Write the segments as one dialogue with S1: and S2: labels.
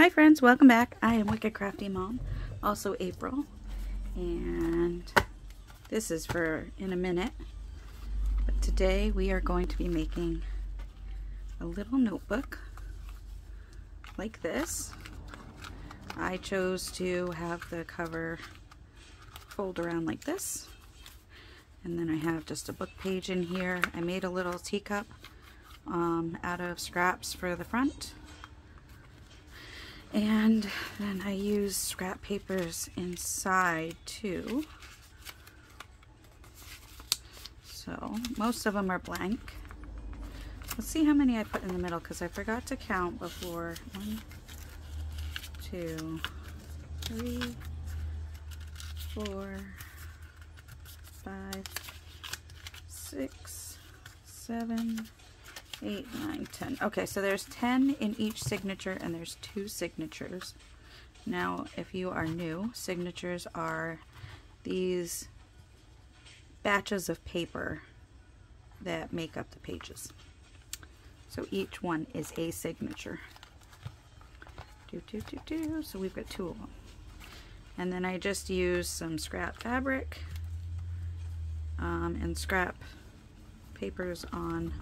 S1: Hi friends, welcome back. I am Wicked Crafty Mom, also April, and this is for in a minute. But today we are going to be making a little notebook like this. I chose to have the cover fold around like this, and then I have just a book page in here. I made a little teacup out of scraps for the front. And then I use scrap papers inside too. So most of them are blank. Let's see how many I put in the middle because I forgot to count before. 1, 2, 3, 4, 5, 6, 7, 8, 9, 10. Okay, so there's 10 in each signature and there's 2 signatures. Now, if you are new, signatures are these batches of paper that make up the pages. So each one is a signature. So we've got 2 of them. And then I just use some scrap fabric and scrap papers on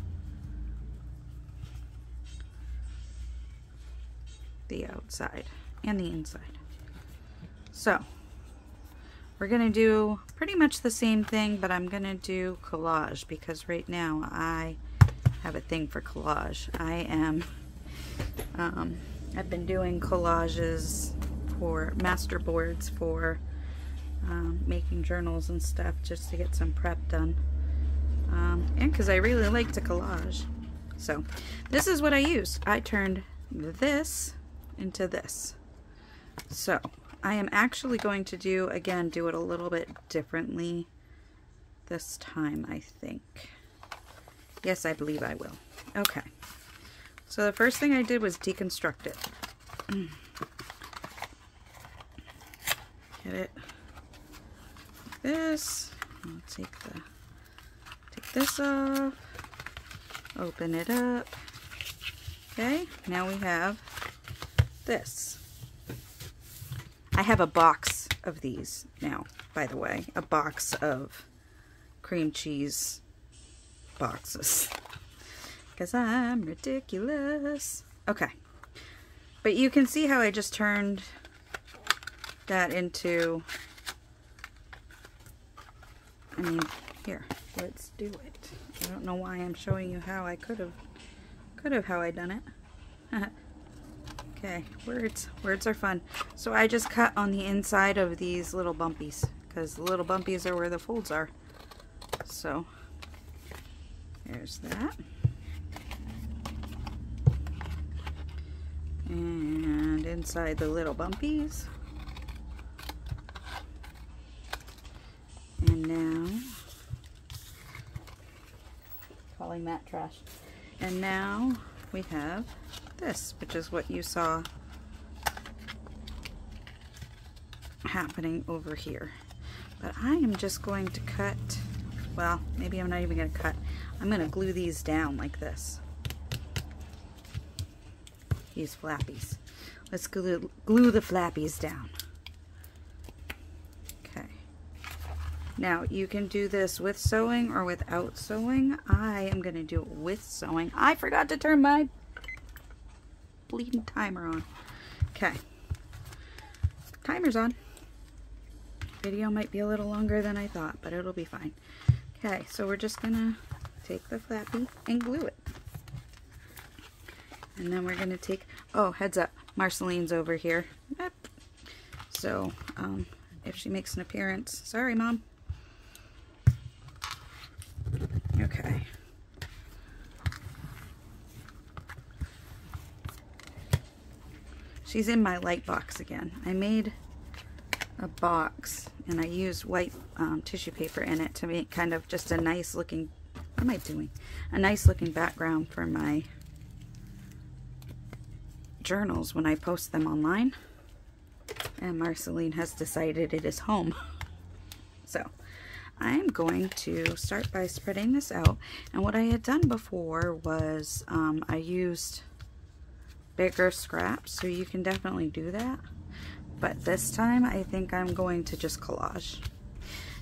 S1: the outside and the inside. So we're gonna do pretty much the same thing, but I'm gonna do collage because right now I have a thing for collage. I've been doing collages for masterboards for making journals and stuff just to get some prep done, and because I really like to collage. So this is what I used. I turned this into this. So I am actually going to do it a little bit differently this time, I think. Yes, I believe I will. Okay, so the first thing I did was deconstruct it. Get it like this. I'll take this off, open it up. Okay, now we have this. I have a box of these now, by the way, a box of cream cheese boxes because I'm ridiculous. Okay, but you can see how I just turned that into, I mean, here, let's do it. I don't know why I'm showing you how I could have how I done it. Okay, words are fun. So I just cut on the inside of these little bumpies because the little bumpies are where the folds are. So there's that. And inside the little bumpies. And now, calling that trash. And now we have this, which is what you saw happening over here. But I am just going to cut, well, maybe I'm not even going to cut. I'm going to glue these down like this. These flappies. Let's glue the flappies down. Okay. Now, you can do this with sewing or without sewing. I am going to do it with sewing. I forgot to turn my bleeding timer on. Okay, timer's on. Video might be a little longer than I thought, but it'll be fine. Okay, so we're just gonna take the flappy and glue it, and then we're gonna take, oh, heads up, Marceline's over here. Yep. So if she makes an appearance, sorry Mom. Okay. She's in my light box again. I made a box and I used white tissue paper in it to make kind of just a nice looking, what am I doing? A nice looking background for my journals when I post them online. And Marceline has decided it is home. So I'm going to start by spreading this out. And what I had done before was I used bigger scraps, so you can definitely do that. But this time I think I'm going to just collage,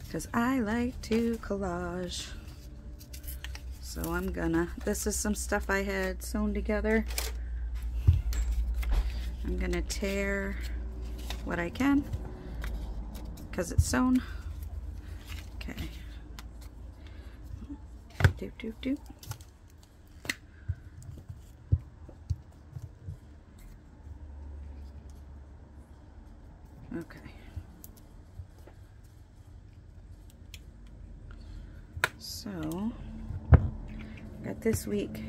S1: because I like to collage. So I'm gonna, this is some stuff I had sewn together. I'm gonna tear what I can because it's sewn. Okay. Doop, doop, doop. Okay. So, got this week,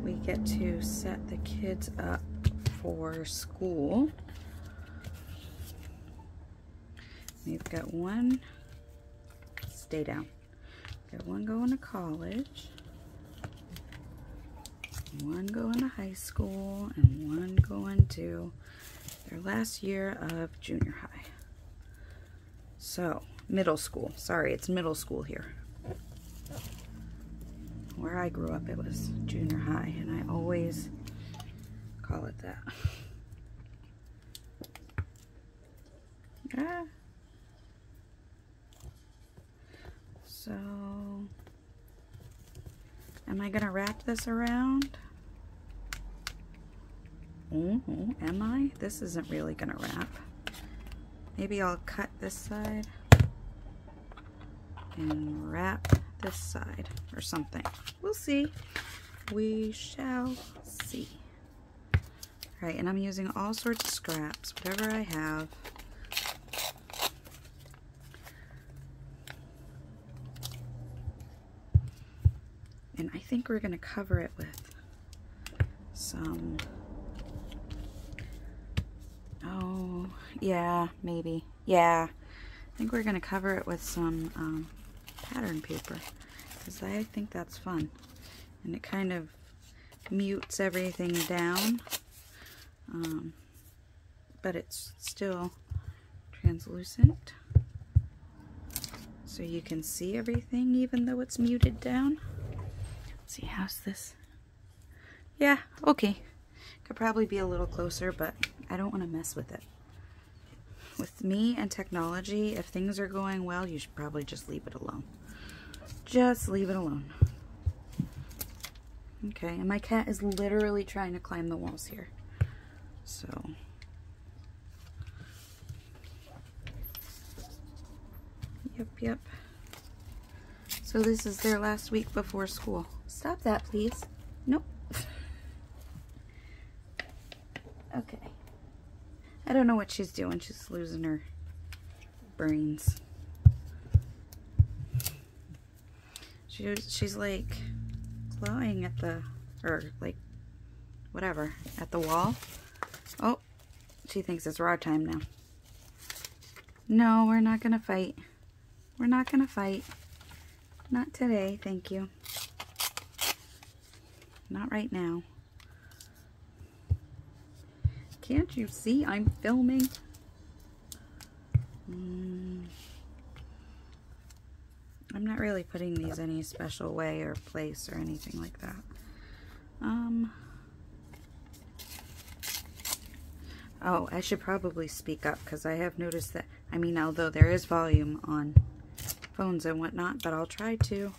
S1: we get to set the kids up for school. We've got one, stay down. Got one going to college, one going to high school, and one going to their last year of junior high. So, middle school. Sorry, it's middle school here. Where I grew up, it was junior high, and I always call it that. Ah. So, am I gonna wrap this around? Am I? This isn't really gonna wrap. Maybe I'll cut this side and wrap this side or something. We'll see. We shall see. All right, and I'm using all sorts of scraps, whatever I have. And I think we're gonna cover it with some, oh, yeah, maybe. Yeah, I think we're gonna cover it with some pattern paper, because I think that's fun. And it kind of mutes everything down, but it's still translucent, so you can see everything even though it's muted down. Let's see, how's this? Yeah, okay. Could probably be a little closer, but I don't want to mess with it. With me and technology, if things are going well, you should probably just leave it alone. Just leave it alone. Okay, and my cat is literally trying to climb the walls here. So, yep. So this is their last week before school. Stop that, please. Nope. Okay. I don't know what she's doing. She's losing her brains. She's like clawing at the, or like whatever, at the wall. Oh, she thinks it's raw time now. No, we're not gonna fight. We're not gonna fight. Not today, thank you. Not right now. Can't you see I'm filming? I'm not really putting these any special way or place or anything like that. Oh, I should probably speak up, because I have noticed that, I mean, although there is volume on phones and whatnot, but I'll try to,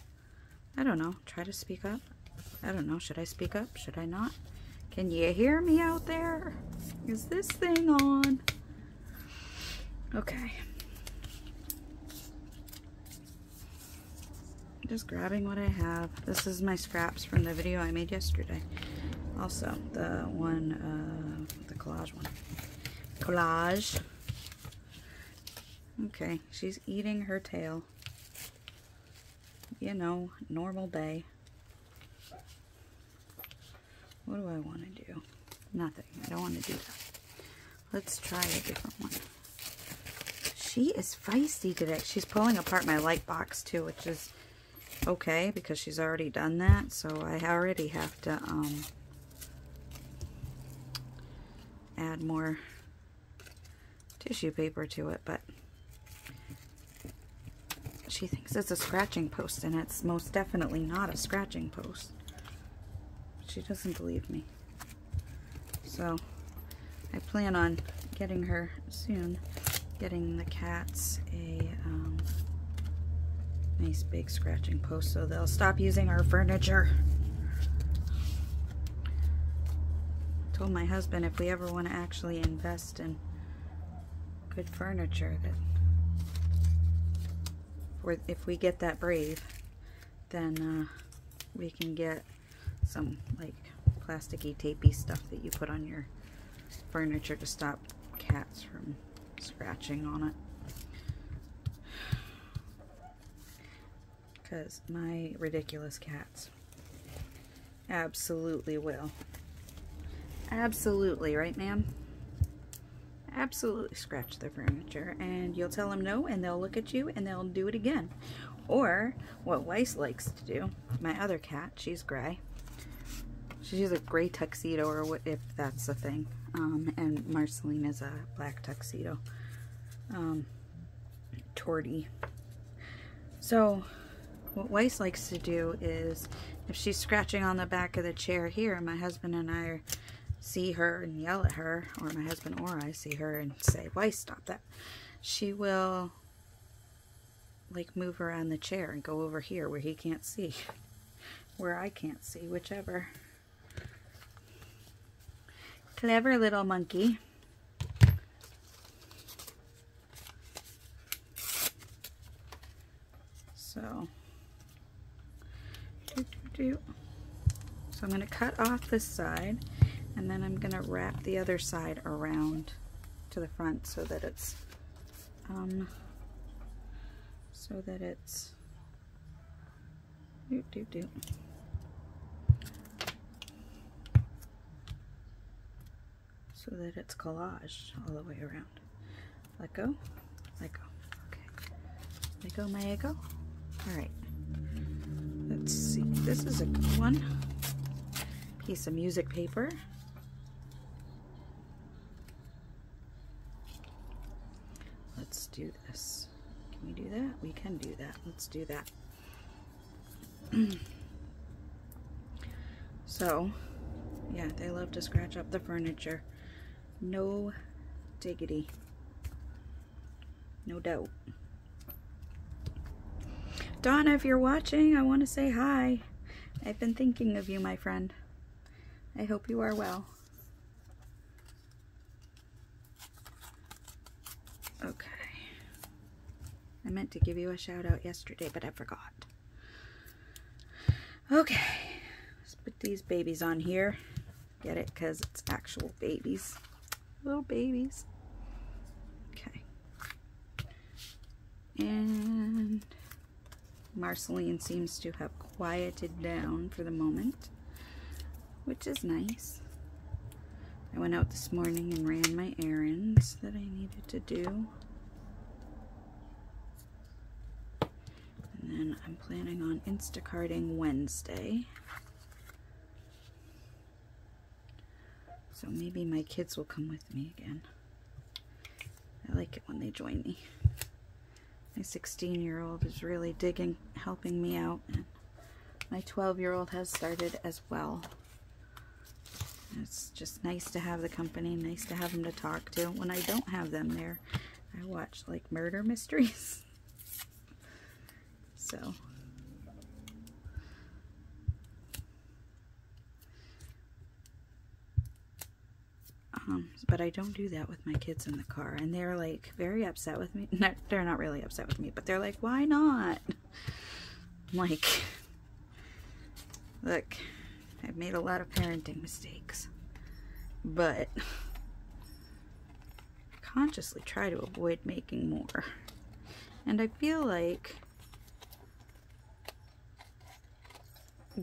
S1: I don't know, try to speak up. I don't know, should I speak up? Should I not? Can you hear me out there? Is this thing on? Okay. Just grabbing what I have. This is my scraps from the video I made yesterday. Also, the one, the collage one. Collage. Okay, she's eating her tail. You know, normal day. What do I want to do? Nothing. I don't want to do that. Let's try a different one. She is feisty today. She's pulling apart my light box too, which is okay because she's already done that. So I already have to add more tissue paper to it, but she thinks it's a scratching post, and it's most definitely not a scratching post. She doesn't believe me. So I plan on getting her soon, getting the cats a nice big scratching post so they'll stop using our furniture. Told my husband if we ever want to actually invest in good furniture, that if we get that brave, then we can get some like plasticky tapey stuff that you put on your furniture to stop cats from scratching on it. Because my ridiculous cats absolutely will. Absolutely, right ma'am? Absolutely scratch their furniture, and you'll tell them no, and they'll look at you and they'll do it again. Or what Weiss likes to do, my other cat, she's gray. She's a gray tuxedo, or what, if that's a thing. And Marceline is a black tuxedo. Tortie. So what Weiss likes to do is, if she's scratching on the back of the chair here, my husband and I see her and yell at her, or my husband or I see her and say, Weiss, stop that. She will like move around the chair and go over here where he can't see, where I can't see, whichever. Clever little monkey. So so I'm going to cut off this side, and then I'm going to wrap the other side around to the front so that it's so that it's collaged all the way around. Let go, let go. Okay, let go, my ego. All right. Let's see. This is a good one. Piece of music paper. Let's do this. Can we do that? We can do that. Let's do that. So, yeah, they love to scratch up the furniture. No diggity. No doubt. Donna, if you're watching, I want to say hi. I've been thinking of you, my friend. I hope you are well. Okay. I meant to give you a shout out yesterday, but I forgot. Okay. Let's put these babies on here. Get it? Because it's actual babies. Little babies. Okay. And Marceline seems to have quieted down for the moment, which is nice. I went out this morning and ran my errands that I needed to do. And then I'm planning on Instacarting Wednesday. So maybe my kids will come with me again. I like it when they join me. My 16-year-old is really helping me out, and my 12-year-old has started as well. It's just nice to have the company, nice to have them to talk to. When I don't have them there, I watch like murder mysteries. So, but I don't do that with my kids in the car, and they're like very upset with me. No, they're not really upset with me, but they're like, why not? I'm like, look, I've made a lot of parenting mistakes, but I consciously try to avoid making more. And I feel like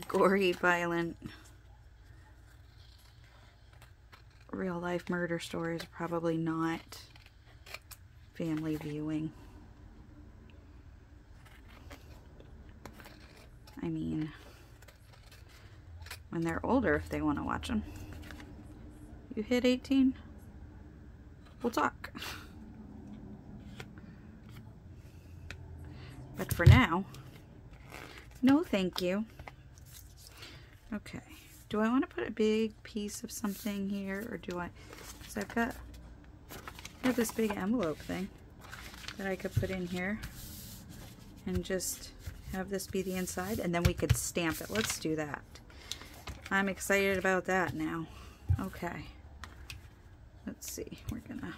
S1: gory, violent, real life murder stories are probably not family viewing. I mean, when they're older, if they want to watch them. You hit 18, we'll talk. But for now, no thank you. Okay, do I want to put a big piece of something here, or do I, because I've got this big envelope thing that I could put in here and just have this be the inside, and then we could stamp it. Let's do that. I'm excited about that now. Okay. Let's see. We're gonna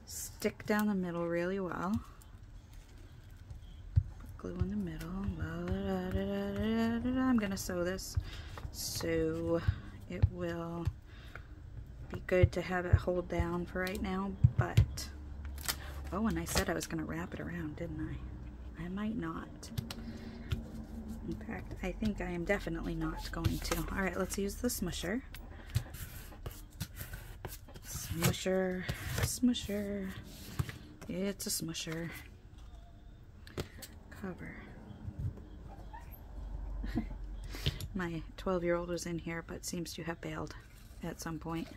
S1: stick down the middle really well. Put glue in the middle. I'm gonna sew this so it will be good to have it hold down for right now, but oh, and I said I was gonna wrap it around, didn't I? I might not. In fact, I think I am definitely not going to. All right, let's use the smusher. Smusher, smusher. It's a smusher. Cover. My 12-year-old was in here, but seems to have bailed at some point.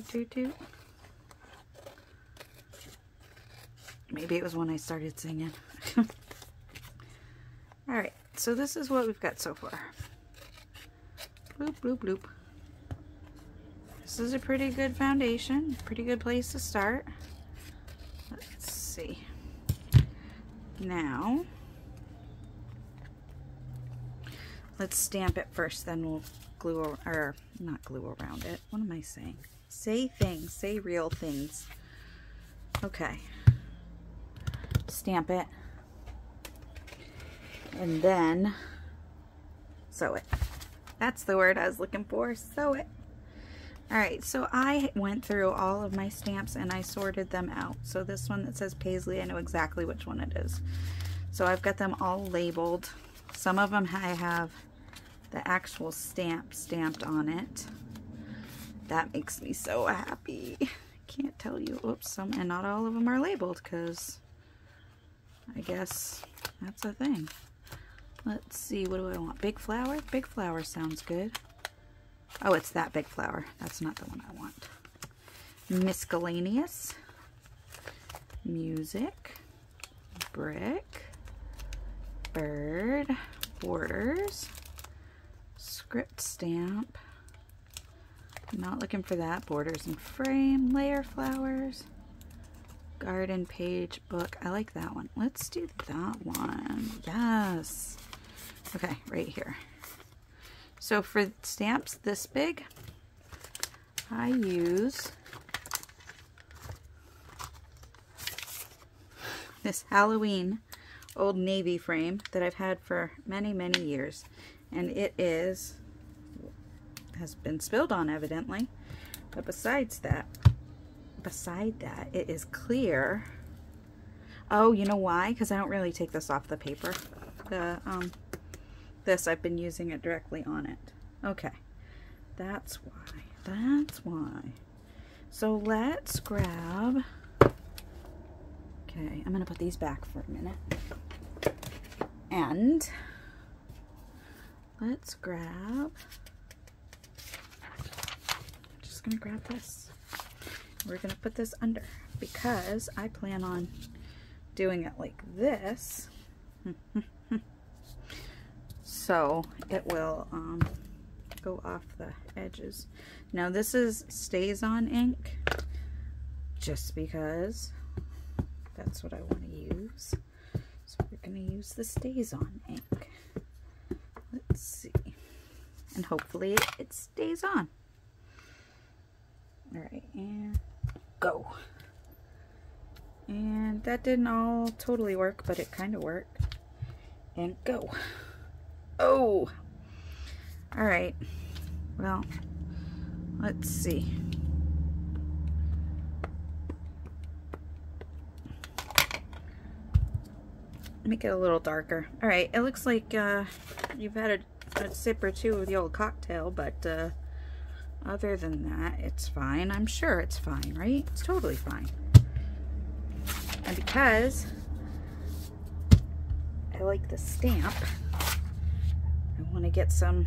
S1: Toot toot. Maybe it was when I started singing. Alright, so this is what we've got so far. Bloop, bloop, bloop. This is a pretty good foundation, pretty good place to start. Let's see. Now, let's stamp it first, then we'll glue, or not glue around it. What am I saying? Say things, say real things. Okay. Stamp it. And then sew it. That's the word I was looking for, sew it. Alright, so I went through all of my stamps and I sorted them out. So this one that says Paisley, I know exactly which one it is. So I've got them all labeled. Some of them I have the actual stamp stamped on it. That makes me so happy. I can't tell you. Oops, and not all of them are labeled because I guess that's a thing. Let's see, what do I want? Big flower? Big flower sounds good. Oh, it's that big flower. That's not the one I want. Miscellaneous. Music. Brick. Bird. Borders. Script stamp. I'm not looking for that. Borders and frame. Layer flowers. Garden page book. I like that one. Let's do that one. Yes. Okay, right here. So for stamps this big, I use this Halloween Old Navy frame that I've had for many, many years. And it has been spilled on evidently. But beside that, it is clear. Oh, you know why? Because I don't really take this off the paper. This, I've been using it directly on it. Okay, that's why. That's why. So let's grab. Okay, I'm gonna put these back for a minute. And let's grab. I'm just gonna grab this. We're gonna put this under because I plan on doing it like this. So it will go off the edges. Now this is StazOn ink, just because that's what I want to use. So we're going to use the StazOn ink. Let's see. And hopefully it stays on. Alright, and go. And that didn't all totally work, but it kind of worked. And go. Oh! Alright. Well, let's see. Make it a little darker. Alright, it looks like you've had a sip or two of the old cocktail, but other than that, it's fine. I'm sure it's fine, right? It's totally fine. And because I like the stamp, I want to get some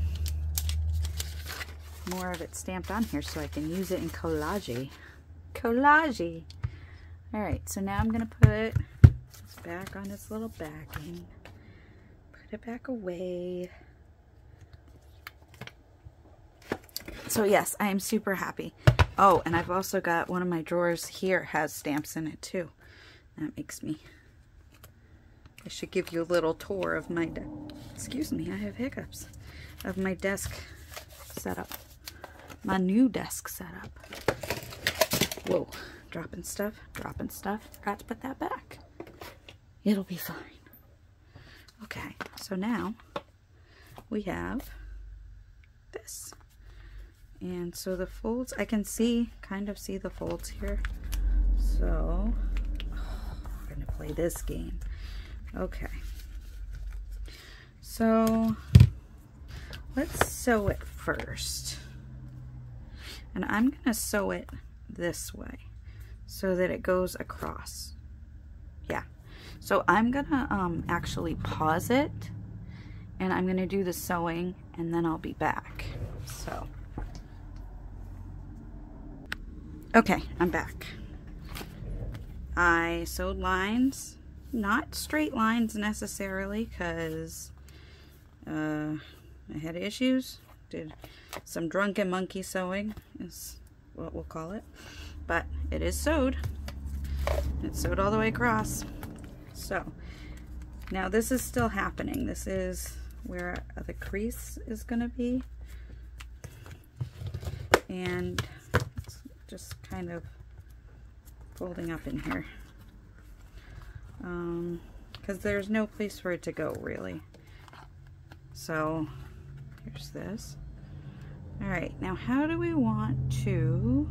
S1: more of it stamped on here so I can use it in collage. Collage! Alright, so now I'm going to put back on its little backing. Put it back away. So yes, I am super happy. Oh, and I've also got one of my drawers here has stamps in it too. That makes me... I should give you a little tour of my... Excuse me, I have hiccups. Of my desk setup. My new desk setup. Whoa, dropping stuff, dropping stuff. Got to put that back. It'll be fine. Okay, so now we have this. And so the folds, I can see, kind of see the folds here. So, we're gonna play this game. Okay. So, let's sew it first. And I'm gonna sew it this way so that it goes across. Yeah. So I'm gonna actually pause it and I'm gonna do the sewing and then I'll be back. So. Okay, I'm back. I sewed lines, not straight lines necessarily, because I had issues. Did some drunken monkey sewing is what we'll call it, but it is sewed. It's sewed all the way across. So now this is still happening. This is where the crease is going to be, and just kind of folding up in here because there's no place for it to go really. So here's this. All right, now how do we want to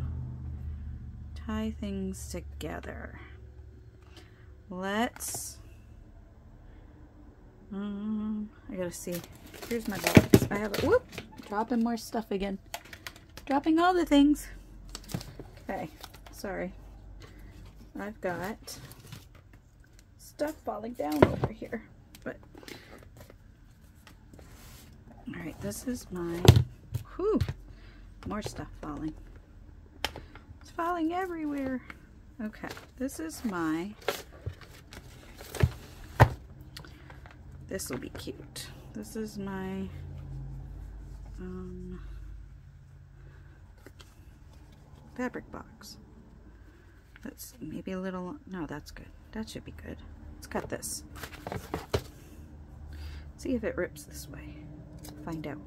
S1: tie things together? Let's I gotta see. Here's my box. I have a whoop, dropping more stuff again, dropping all the things. Okay, sorry. I've got stuff falling down over here, but all right, this is my, whew, more stuff falling. It's falling everywhere. Okay, this is my, this will be cute. This is my, fabric box. Let's see, maybe a little, no, that's good. That should be good. Let's cut this. See if it rips this way. Find out.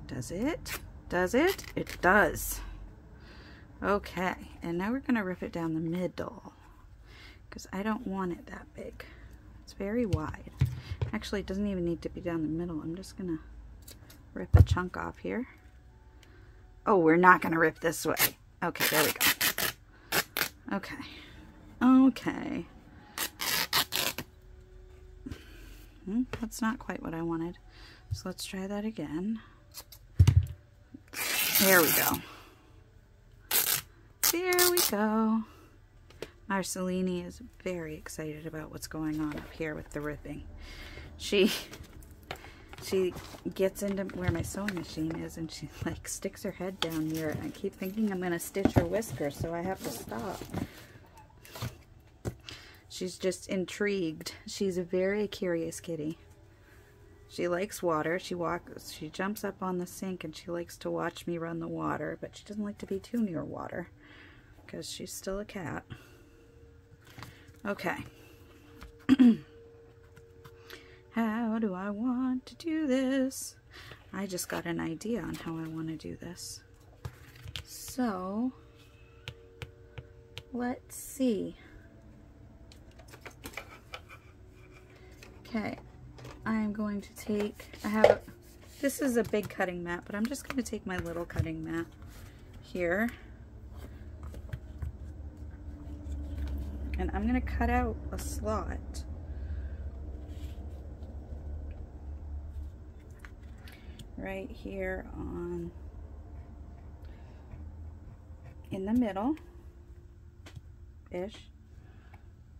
S1: Does it? Does it? It does. Okay, and now we're gonna rip it down the middle because I don't want it that big. It's very wide. Actually, it doesn't even need to be down the middle. I'm just gonna rip a chunk off here. Oh, we're not going to rip this way. Okay, there we go. Okay. Okay. That's not quite what I wanted. So let's try that again. There we go. There we go. Marceline is very excited about what's going on up here with the ripping. She gets into where my sewing machine is and she like sticks her head down near it. I keep thinking I'm gonna stitch her whisker, so I have to stop. She's just intrigued. She's a very curious kitty. She likes water. She jumps up on the sink and she likes to watch me run the water, but she doesn't like to be too near water because she's still a cat. Okay. How do I want to do this? I just got an idea on how I want to do this. So, let's see. Okay, I'm going to take, this is a big cutting mat, but I'm just going to take my little cutting mat here. And I'm going to cut out a slot. Right here in the middle ish.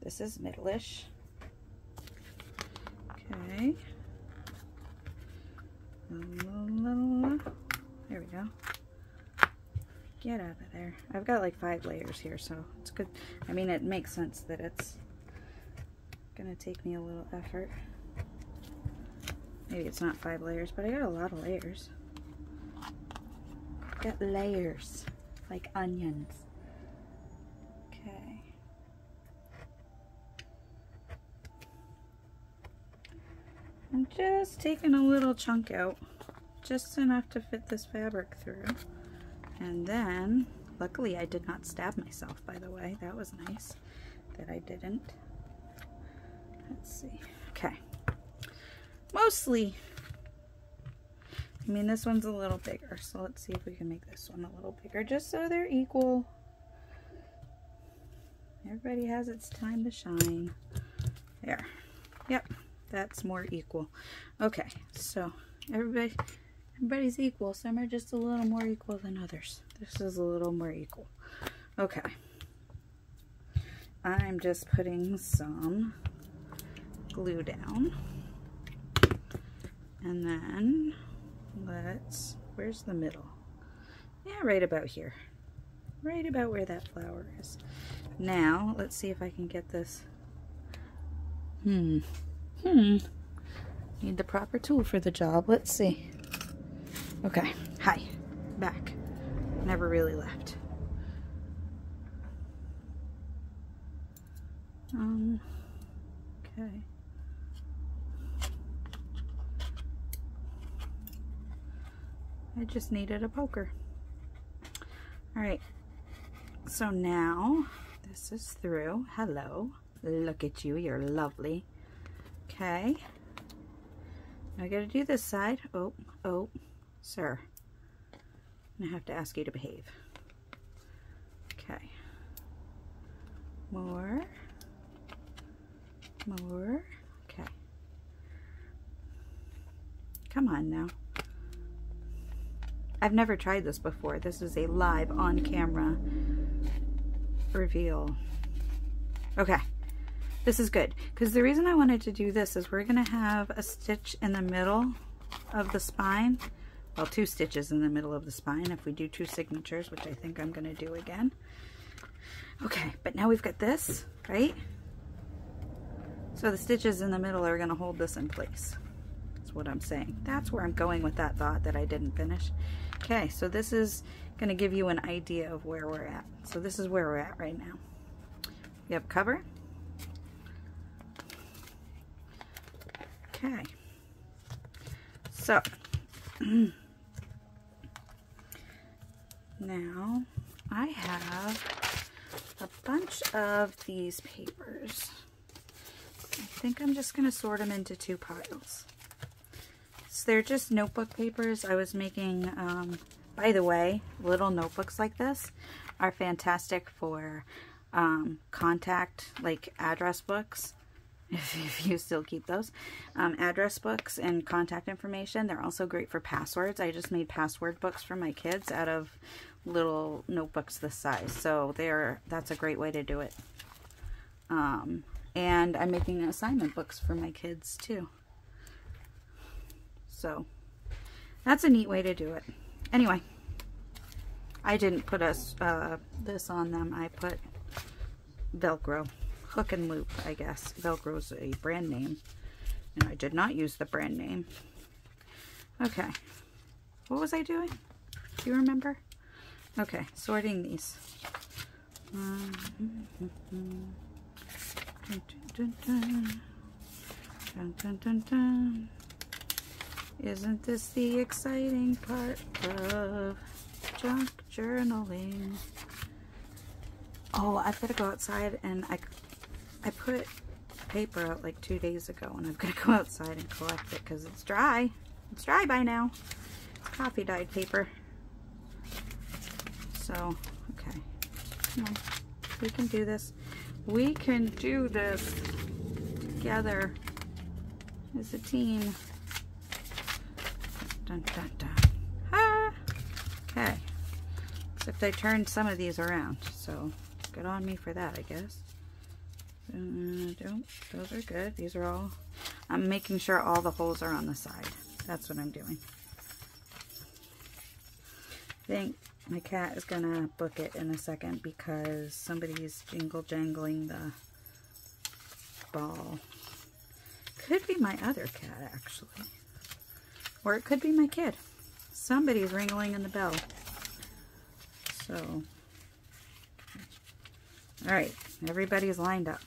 S1: This is middle-ish. Okay. There we go. Get out of there. I've got like 5 layers here, so it's good. I mean, it makes sense that it's gonna take me a little effort. Maybe it's not 5 layers, but I got a lot of layers. Got layers, like onions. Okay. I'm just taking a little chunk out, just enough to fit this fabric through. And then, luckily I did not stab myself, by the way. That was nice that I didn't. Let's see. Okay. Mostly, I mean, this one's a little bigger, so let's see if we can make this one a little bigger, just so they're equal. Everybody has its time to shine. There. Yep, that's more equal. Okay, so everybody's equal. Some are just a little more equal than others. This is a little more equal. Okay. I'm just putting some glue down. And then where's the middle? Yeah, right about here. Right about where that flower is. Now, let's see if I can get this. Need the proper tool for the job. Let's see. Okay, hi, back. Never really left. Okay. I just needed a poker. All right, so now this is through. Hello, look at you, you're lovely. Okay, I gotta do this side. Oh, sir, I have to ask you to behave. Okay, more, okay. Come on now. I've never tried this before. This is a live on-camera reveal. Okay, this is good, because the reason I wanted to do this is we're gonna have a stitch in the middle of the spine. Well, 2 stitches in the middle of the spine if we do 2 signatures, which I think I'm gonna do again. Okay, but now we've got this, right? So the stitches in the middle are gonna hold this in place. That's what I'm saying. That's where I'm going with that thought that I didn't finish. Okay, so this is going to give you an idea of where we're at. So this is where we're at right now. We have cover. Okay. So, now I have a bunch of these papers. I think I'm just going to sort them into 2 piles. So they're just notebook papers. I was making, by the way, little notebooks like this are fantastic for contact, like address books, if you still keep those. Address books and contact information. They're also great for passwords. I just made password books for my kids out of little notebooks this size. So that's a great way to do it. And I'm making assignment books for my kids too. So that's a neat way to do it. Anyway, I didn't put this on them. I put Velcro, hook and loop, I guess. Velcro's a brand name, and I did not use the brand name. Okay, what was I doing? Do you remember? Okay, sorting these. Isn't this the exciting part of junk journaling? Oh, I've got to go outside, and I put paper out like 2 days ago, and I've got to go outside and collect it because it's dry. It's dry by now. It's coffee dyed paper. So, okay. Come on. We can do this. We can do this together as a team. Dun, dun, dun. Ah! Okay. Except I turned some of these around, so good on me for that, I guess. Those are good. These are all... I'm making sure all the holes are on the side. That's what I'm doing. I think my cat is gonna book it in a second because somebody's jingle jangling the ball. Could be my other cat, actually. Or it could be my kid. Somebody's ringing in the bell. So, all right, everybody's lined up.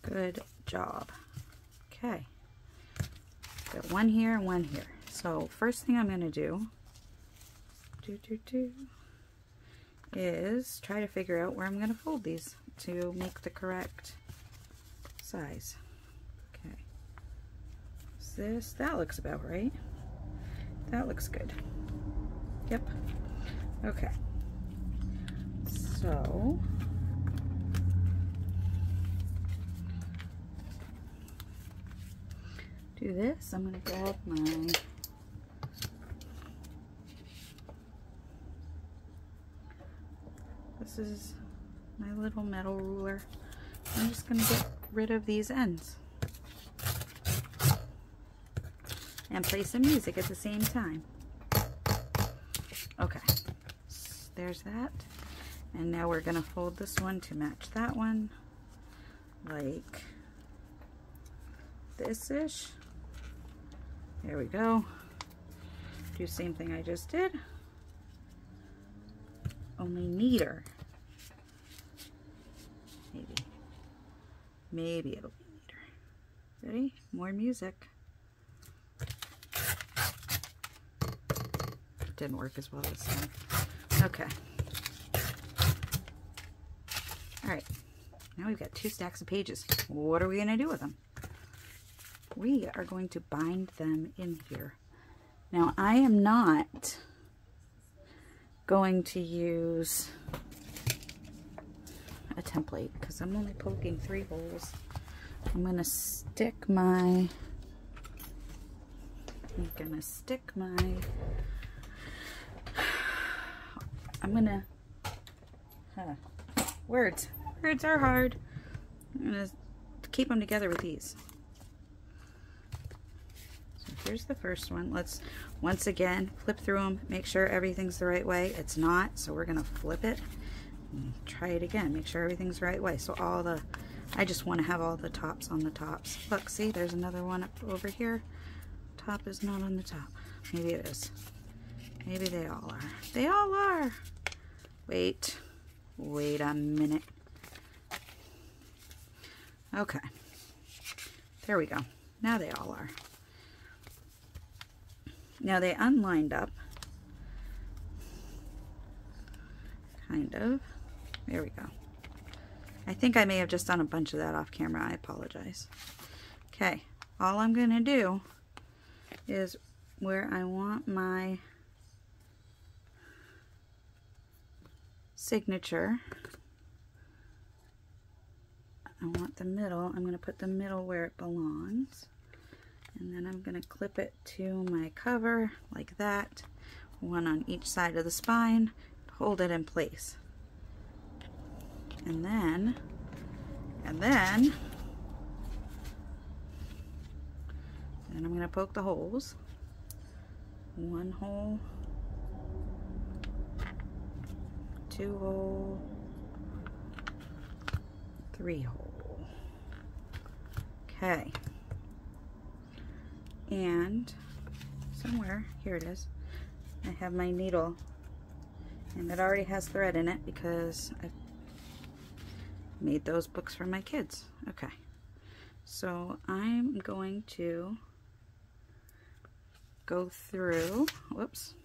S1: Good job. Okay. Got one here and one here. So first thing I'm going to do is try to figure out where I'm going to fold these to make the correct size. Okay. Is this? That looks about right. That looks good. Yep. Okay. So do this. I'm going to grab my this is my little metal ruler. I'm just going to get rid of these ends and play some music at the same time. Okay, so there's that. And now we're going to fold this one to match that one, like this-ish. There we go. Do the same thing I just did, only neater. Maybe it'll be neater. Ready? More music. Didn't work as well this time. Okay. All right. Now we've got 2 stacks of pages. What are we going to do with them? We are going to bind them in here. Now I am not going to use a template because I'm only poking 3 holes. I'm going to stick my words are hard. I'm going to keep them together with these. So here's the first one. Let's once again flip through them, make sure everything's the right way. It's not, so we're going to flip it and try it again, make sure everything's the right way. So I just want to have all the tops on the tops. Look, see, there's another one up over here. Top is not on the top. Maybe it is. Maybe they all are. They all are. Wait a minute. Okay, there we go. Now they all are. Now they unlined up, kind of. There we go. I think I may have just done a bunch of that off camera. I apologize. Okay, all I'm going to do is where I want my signature, I want the middle. I'm going to put the middle where it belongs. And then I'm going to clip it to my cover like that. One on each side of the spine. Hold it in place. And then I'm going to poke the holes. 1 hole, 2 hole, 3 hole. Okay. And somewhere, here it is, I have my needle, and it already has thread in it because I've made those books for my kids. Okay, so I'm going to go through, whoops,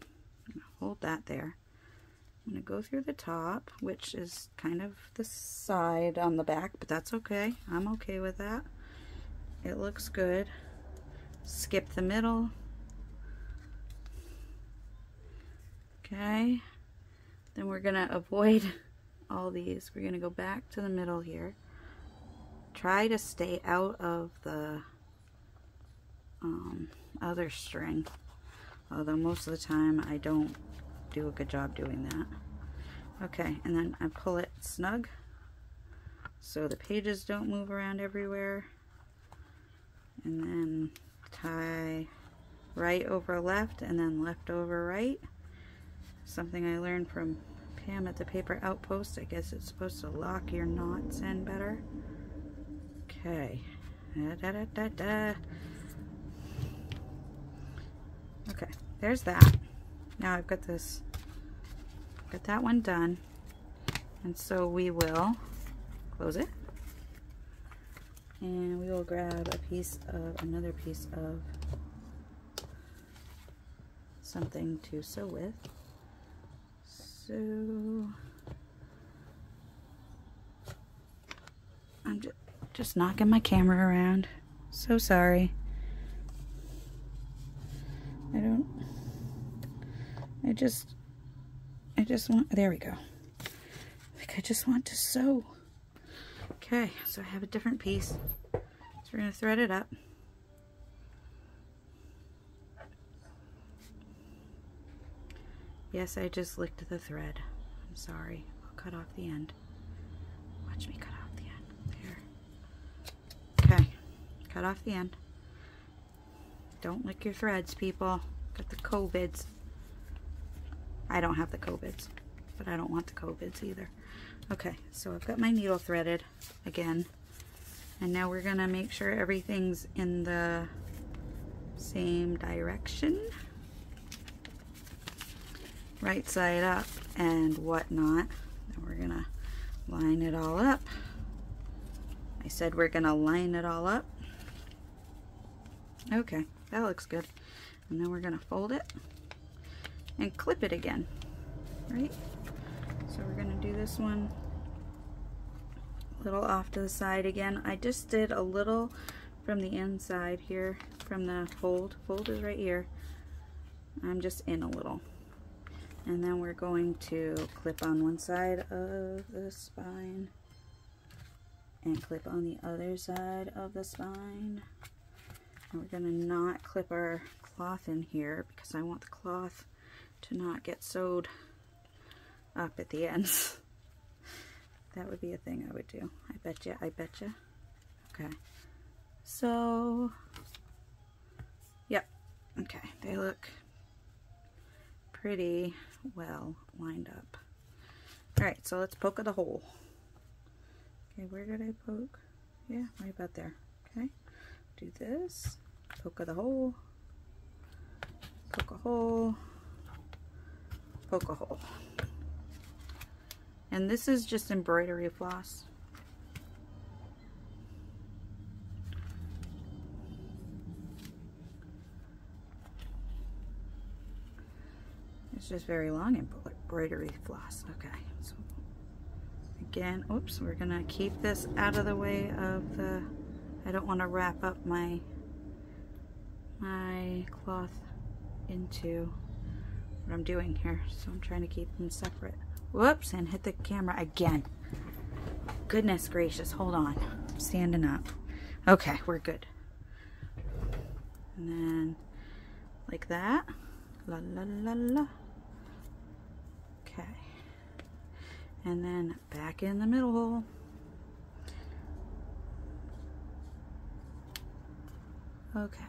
S1: hold that there. I'm going to go through the top, which is kind of the side on the back, but that's okay. I'm okay with that. It looks good. Skip the middle. Okay. Then we're going to avoid all these. We're going to go back to the middle here. Try to stay out of the other string. Although most of the time I don't do a good job doing that. Okay, and then I pull it snug so the pages don't move around everywhere. And then tie right over left and then left over right. Something I learned from Pam at the Paper Outpost. I guess it's supposed to lock your knots in better. Okay. Da, da, da, da. Okay, there's that. Now I've got this, got that one done. And so we will close it. And we will grab a piece of, another piece of something to sew with. So I'm just knocking my camera around. So sorry. I just want, there we go. I just want to sew. Okay, so I have a different piece. So we're going to thread it up. Yes, I just licked the thread. I'm sorry. I'll cut off the end. Watch me cut off the end. There. Okay, cut off the end. Don't lick your threads, people. Got the COVIDs. I don't have the COVIDs, but I don't want the COVIDs either. Okay, so I've got my needle threaded again, and now we're gonna make sure everything's in the same direction, right side up and whatnot. Then we're gonna line it all up. I said we're gonna line it all up. Okay, that looks good. And then we're gonna fold it and clip it again, right? So we're gonna do this one a little off to the side again. I just did a little from the inside here, from the fold. Fold is right here. I'm just in a little. And then we're going to clip on one side of the spine and clip on the other side of the spine. And we're gonna not clip our cloth in here because I want the cloth to not get sewed up at the ends. That would be a thing I would do. I bet you, I bet you. Okay. So, yep. Okay, they look pretty well lined up. Alright, so let's poke the hole. Okay, where did I poke? Yeah, right about there. Okay, do this. Poke the hole. Poke a hole. Poke a hole. And this is just embroidery floss. It's just very long embroidery floss. Okay, so again, oops, we're gonna keep this out of the way of the, I don't want to wrap up my cloth into what I'm doing here, so I'm trying to keep them separate. Whoops, and hit the camera again. Goodness gracious, hold on. I'm standing up. Okay, we're good. And then like that. La la la la. Okay. And then back in the middle hole. Okay.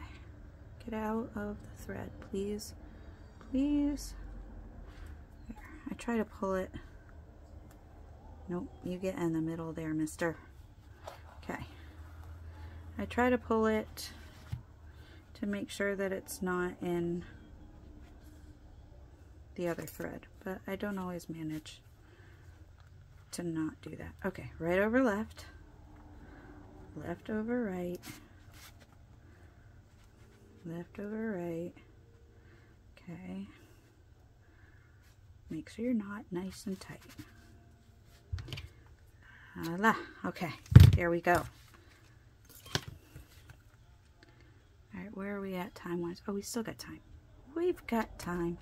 S1: Get out of the thread, please. Please. There. I try to pull it. Nope, you get in the middle there, mister. Okay. I try to pull it to make sure that it's not in the other thread, but I don't always manage to not do that. Okay, right over left, left over right, left over right. Okay, make sure you're not nice and tight. Voila. Okay, there we go. Alright, where are we at time-wise? Oh, we still got time. We've got time.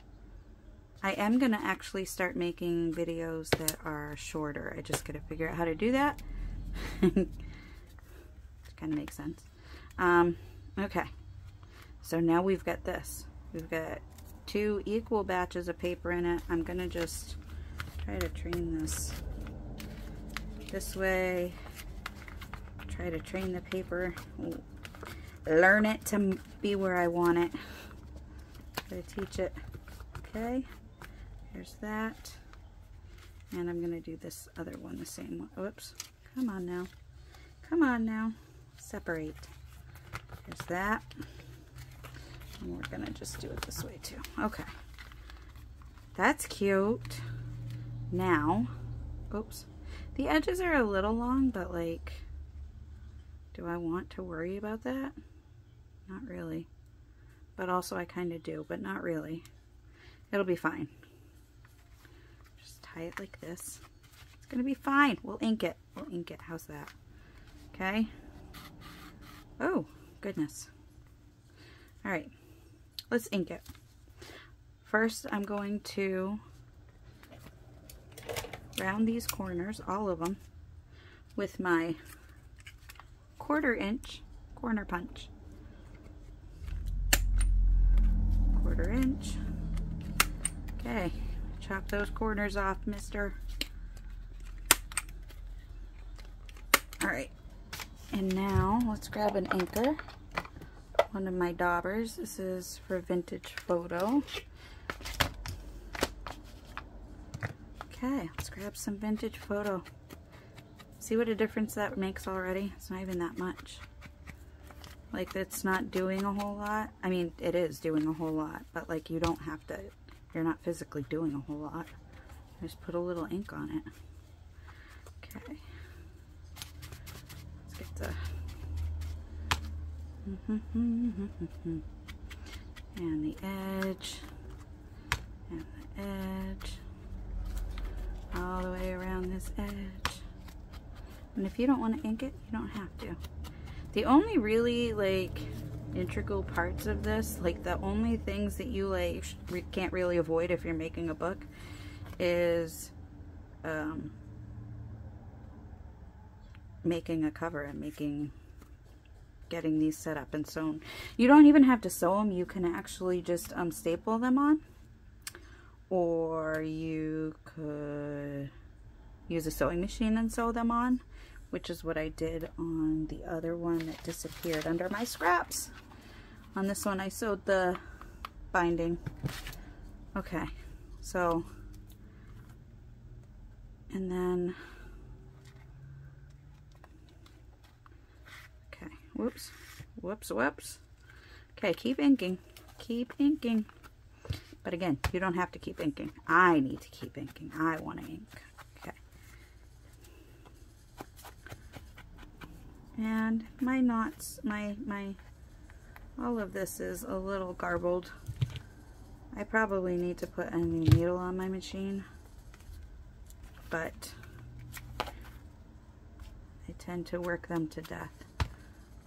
S1: I am going to actually start making videos that are shorter. I just got to figure out how to do that. It kind of makes sense. Okay, so now we've got this. We've got 2 equal batches of paper in it. I'm going to just try to train this way. Try to train the paper. Learn it to be where I want it. Try to teach it. Okay. Here's that. And I'm going to do this other one the same way. Oops. Come on now. Come on now. separate. There's that. And we're gonna just do it this way too. Okay. That's cute. Now, oops. The edges are a little long, but like, do I want to worry about that? Not really. But also I kind of do, but not really. It'll be fine. Just tie it like this. It's gonna be fine. We'll ink it. We'll ink it. How's that? Okay. Oh, goodness. All right. Let's ink it. First, I'm going to round these corners, all of them, with my 1/4 inch corner punch. 1/4 inch. Okay, chop those corners off, mister. All right, and now let's grab an inker. One of my daubers. This is for Vintage Photo. Okay, let's grab some Vintage Photo. See what a difference that makes already? It's not even that much. Like, it's not doing a whole lot. I mean, it is doing a whole lot, but like, you don't have to, you're not physically doing a whole lot. Just put a little ink on it. Okay. Let's get the and the edge, and the edge, all the way around this edge. And if you don't want to ink it, you don't have to. The only really like integral parts of this, like the only things that you like can't really avoid if you're making a book, is making a cover and getting these set up and sewn. You don't even have to sew them. You can actually just staple them on, or you could use a sewing machine and sew them on, which is what I did on the other one that disappeared under my scraps. On this one I sewed the binding. Okay, so, and then, okay, whoops, whoops, whoops. Okay, keep inking, but again, you don't have to keep inking. I need to keep inking. I want to ink. Okay, and my knots, my all of this is a little garbled. I probably need to put a new needle on my machine, but I tend to work them to death.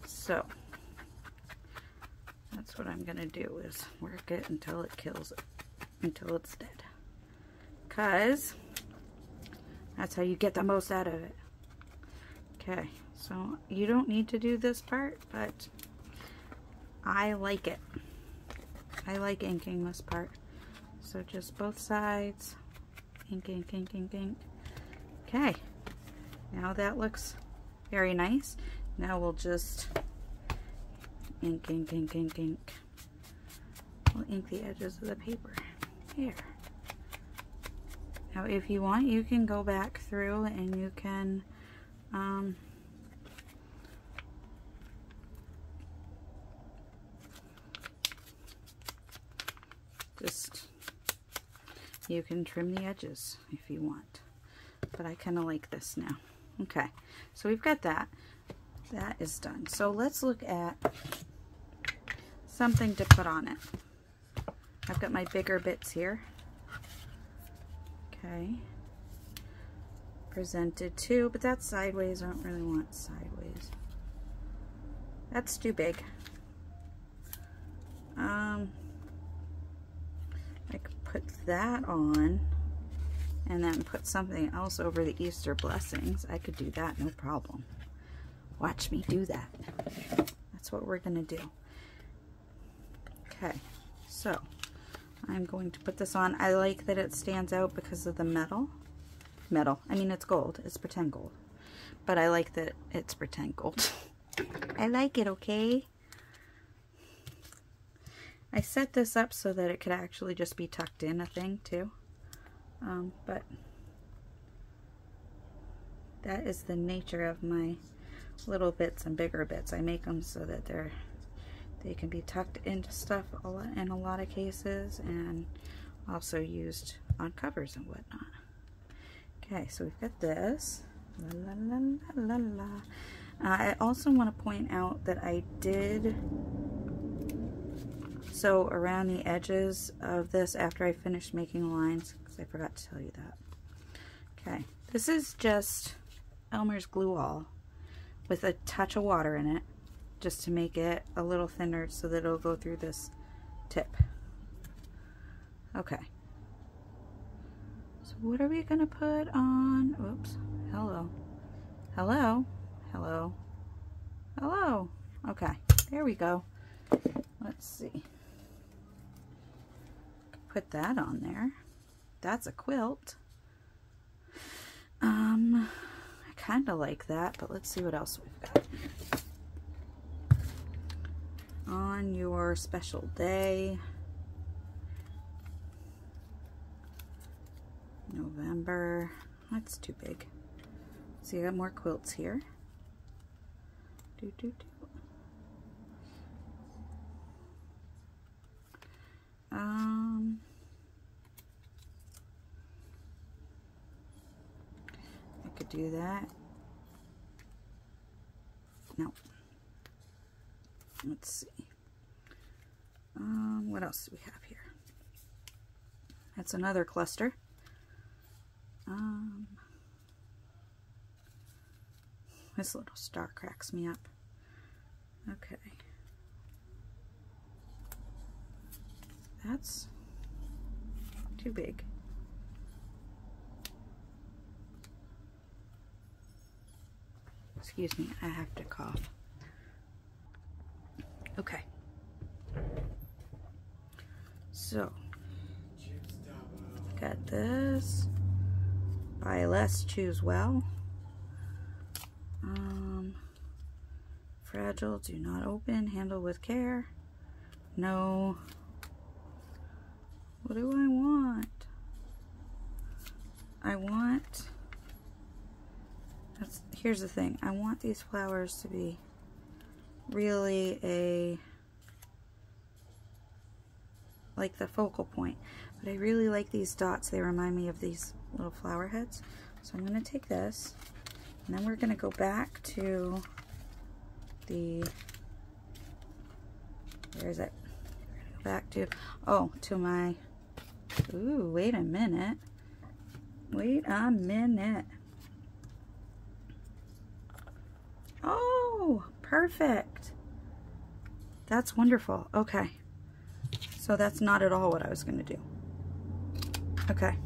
S1: So that's what I'm gonna do, is work it until it kills it, until it's dead. 'Cause that's how you get the most out of it. Okay, so you don't need to do this part, but I like it. I like inking this part. So just both sides. Ink, ink, ink, ink, ink. Okay. Now that looks very nice. Now we'll just ink, ink, ink, ink, ink. We'll ink the edges of the paper. Here. Now if you want, you can go back through and you can you can trim the edges if you want, but I kind of like this now. Okay, so we've got that. That is done. So let's look at something to put on it. I've got my bigger bits here. Okay, presented too, but that's sideways. I don't really want sideways. That's too big. I could put that on and then put something else over the Easter blessings. I could do that, no problem. Watch me do that. That's what we're gonna do. Okay, so I'm going to put this on. I like that it stands out because of the metal. I mean, it's gold. It's pretend gold. But I like that it's pretend gold. I like it, okay? I set this up so that it could actually just be tucked in a thing too. But that is the nature of my little bits and bigger bits. I make them so that they can be tucked into stuff in a lot of cases, and also used on covers and whatnot. Okay, so we've got this. La, la, la, la, la. I also want to point out that I did sew around the edges of this after I finished making lines, because I forgot to tell you that. Okay, this is just Elmer's Glue All with a touch of water in it, just to make it a little thinner so that it'll go through this tip. Okay. So what are we gonna put on? Oops. Hello. Hello. Hello. Hello. Okay. There we go. Let's see. Put that on there. That's a quilt. I kind of like that, but let's see what else we've got. On your special day, November. That's too big. So you got more quilts here. Do, do, do. I could do that. No. Let's see. What else do we have here? That's another cluster. This little star cracks me up. Okay. That's too big. Excuse me, I have to cough. Okay. So, got this. Buy less, choose well. Fragile, do not open, handle with care. No. What do I want? Here's the thing. I want these flowers to be really like the focal point. But I really like these dots. They remind me of these little flower heads. So I'm going to take this, and then we're going to go back to where is it? Go back to, to my, ooh, wait a minute. Wait a minute. Oh, perfect. That's wonderful. Okay. So that's not at all what I was going to do. Okay.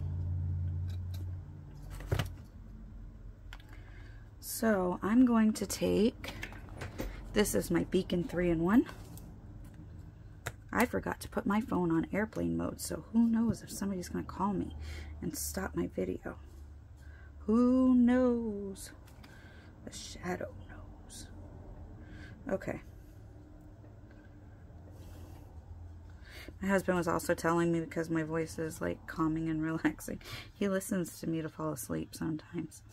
S1: So I'm going to take, this is my Beacon 3-in-1. I forgot to put my phone on airplane mode, so who knows if somebody's going to call me and stop my video. Who knows? The shadow knows. Okay. My husband was also telling me, because my voice is like calming and relaxing, he listens to me to fall asleep sometimes.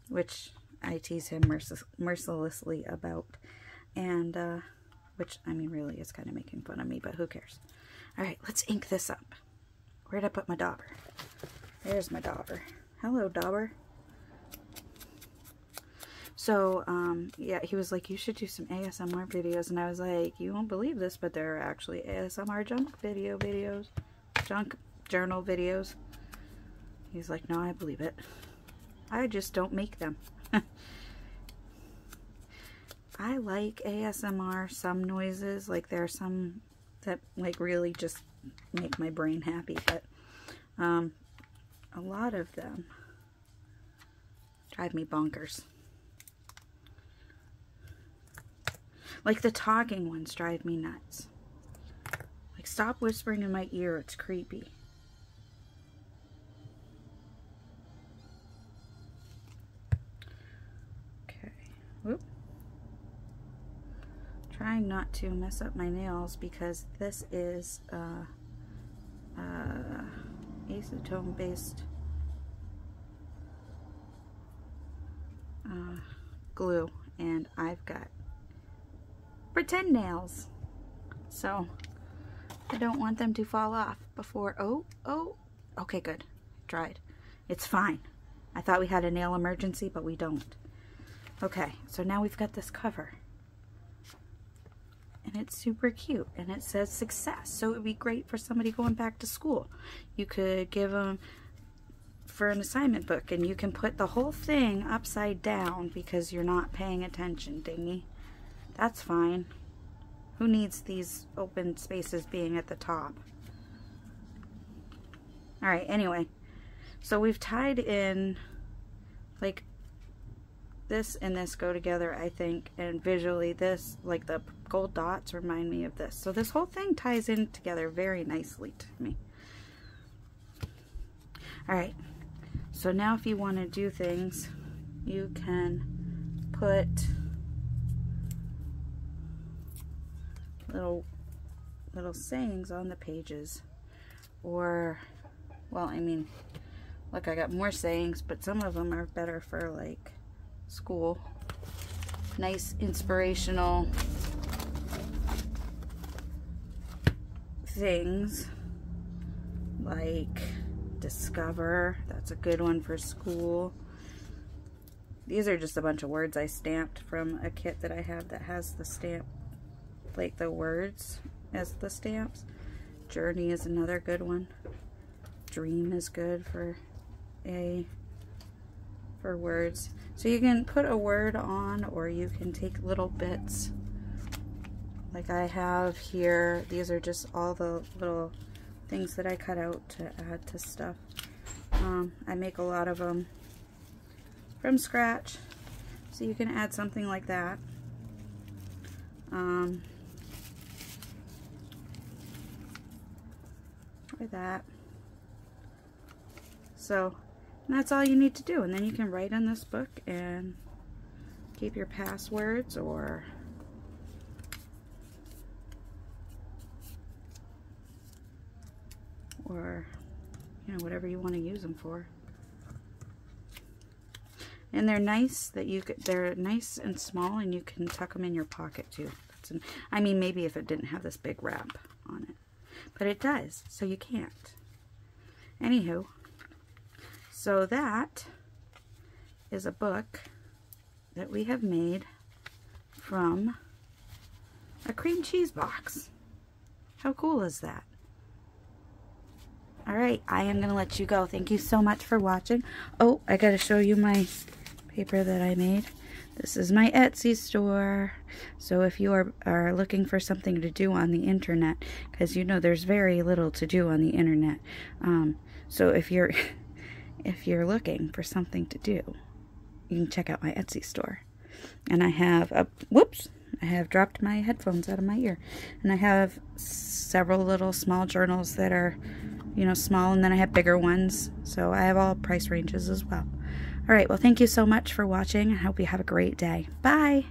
S1: Which I tease him mercilessly about. And, which, I mean, really is kind of making fun of me, but who cares? Alright, let's ink this up. Where'd I put my dauber? There's my dauber. Hello, dauber. So, yeah, he was like, you should do some ASMR videos. And I was like, you won't believe this, but there are actually ASMR junk journal videos. He's like, no, I believe it. I just don't make them. I like ASMR, some noises, like there are some that like really just make my brain happy, but a lot of them drive me bonkers. Like the talking ones drive me nuts. Like, stop whispering in my ear, it's creepy. Okay, whoop. Trying not to mess up my nails because this is acetone based glue, and I've got pretend nails, so I don't want them to fall off before. Oh, okay, good, dried. It's fine. I thought we had a nail emergency, but we don't. Okay, so now we've got this cover, and it's super cute, and it says success, so it would be great for somebody going back to school. You could give them for an assignment book, and you can put the whole thing upside down because you're not paying attention, dingy. That's fine. Who needs these open spaces being at the top? Alright, anyway, so we've tied in, like, this and this go together, I think, and visually this, like the gold dots remind me of this. So this whole thing ties in together very nicely to me. Alright, so now if you want to do things, you can put little sayings on the pages, or, well, I mean, look, I got more sayings, but some of them are better for like school. Nice inspirational things like discover. That's a good one for school. These are just a bunch of words I stamped from a kit that I have that has the stamp, like the words as the stamps. Journey is another good one. Dream is good for words. So you can put a word on, or you can take little bits like I have here. These are just all the little things that I cut out to add to stuff. I make a lot of them from scratch, so you can add something like that. Try that. So that's all you need to do, and then you can write in this book and keep your passwords, or you know, whatever you want to use them for. And they're nice that they're nice and small, and you can tuck them in your pocket too. I mean, maybe if it didn't have this big wrap on it, but it does, so you can't. Anywho, so that is a book that we have made from a cream cheese box. How cool is that? Alright, I am going to let you go. Thank you so much for watching. Oh, I got to show you my paper that I made. This is my Etsy store. So if you are looking for something to do on the internet, because you know there's very little to do on the internet. So if you're looking for something to do, you can check out my Etsy store. And I have whoops, I have dropped my headphones out of my ear. And I have several little small journals that are, you know, small, and then I have bigger ones. So I have all price ranges as well. All right, well, thank you so much for watching. I hope you have a great day. Bye.